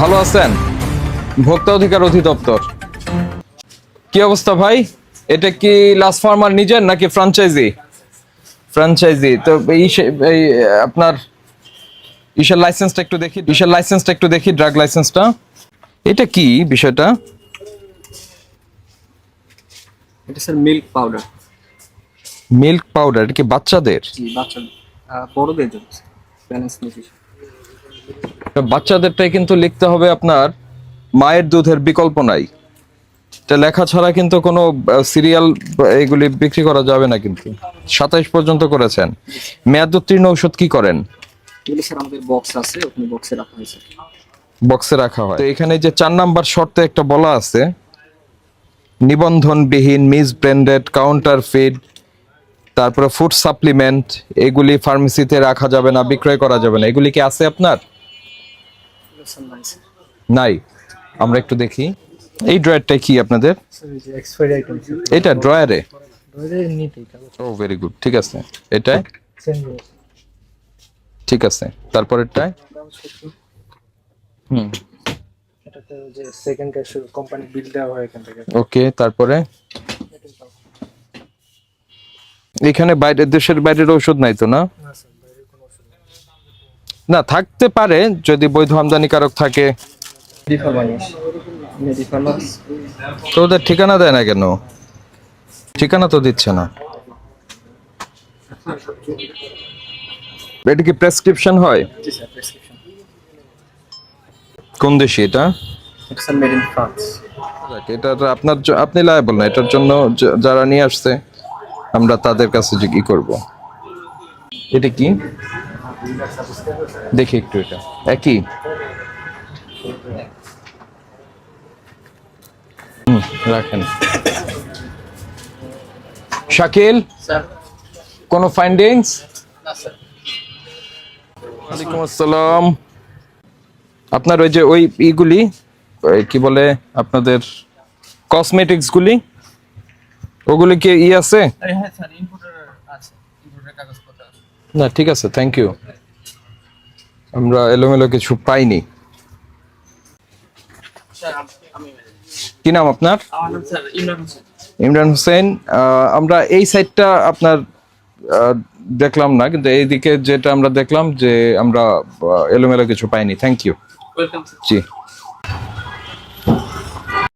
ভালো আছেন? ভোক্তা অধিকার অধিদপ্তর। কি অবস্থা ভাই? এটা কি লাস্ট ফার্মার নিজের নাকি ফ্র্যাঞ্চাইজি? ফ্র্যাঞ্চাইজি তো এই আপনার ইসের লাইসেন্সটা একটু দেখি ড্রাগ লাইসেন্সটা। এটা কি বিষয়টা? এটা sir milk powder. Milk powder, এটা কি বাচ্চাদের? জি বাচ্চাদের, বড়দের জন্য ব্যালেন্স নিউট্রিশন। বাচ্চাদেরটাই কিন্তু লিখতে হবে আপনার মায়ের দুধের বিকল্প নাই। এটা লেখা ছাড়া কিন্তু কোনো সিরিয়াল এগুলি বিক্রি করা যাবে না কিন্তু। 27 পর্যন্ত করেছেন। মেয়াদ উত্তীর্ণ ঔষধ কি করেন? এগুলো স্যার আমাদের বক্স আছে, ওখানে বক্সে রাখা হয়েছে। বক্সে রাখা হয়। তো এখানে যে 4 নাম্বার শর্তে একটা বলা আছে, নিবন্ধনবিহীন, মিস ব্র্যান্ডেড, কাউন্টার ফিড, তারপরে ফুড সাপ্লিমেন্ট, এগুলি ফার্মেসিতে রাখা যাবে না, বিক্রয় করা যাবে না। এগুলি কি আছে আপনার? এগুলো স্যার নাই স্যার। নাই। আমরা একটু দেখি। এই ড্রয়ারটা কি আপনাদের? স্যার এই যে এক্সপায়ারি আইটেম এটা ড্রয়ারে? ধরে নিতে কাগজ ও ভেরি গুড, ঠিক আছে। এটা সেম ঠিক আছে। তারপরেরটায় হুম এটাতে যে সেকেন্ড ক্যাশ কোম্পানি বিল দেওয়া হয় এখান থেকে। ওকে। তারপরে এখানে বাইরের দেশের বাইরের ঔষধ নাই তো না? না স্যার, বাইরে কোনো ওষুধ নেই। না, থাকতে পারে যদি বৈধ আমদানিকারক থাকে। মেডিফার্মাস তো ওদের ঠিকানা দেয় না কেন? ঠিকানা তো দিচ্ছে না। এটা কি প্রেসক্রিপশন হয়? জি স্যার, প্রেসক্রিপশন। কোন দেশি এটা? এটা স্যার মেড ইন ফ্রান্স। এটা তো আপনার আপনি লায়াবল না এটার জন্য। যারা নিয়ে আসছে আমরা তাদের কাছে যে কি করব। এটা কি দেখি একটু। এটা একই। রাখেন। শাকিল, স্যার কোনো ফাইন্ডিংস? না স্যার। ওয়ালাইকুম আসসালাম। আপনার ওই যে ওই ইগুলি কি বলে আপনাদের কসমেটিক্স গুলি, ওগুলি কি আছে? হ্যাঁ স্যার, ইম্পোর্টার আছে, ইম্পোর্টার কাগজপত্র আছে। না ঠিক আছে, থ্যাংক ইউ। আমরা এলোমেলো কিছু পাইনি। স্যার আমি কি নাম আপনার? আমার নাম স্যার ইমরান হোসেন। ইমরান হোসেন। আমরা এই সাইডটা আপনার দেখলাম না, কিন্তু এইদিকে যেটা আমরা দেখলাম যে আমরা এলোমেলো কিছু পাইনি। Thank you. Welcome sir. G.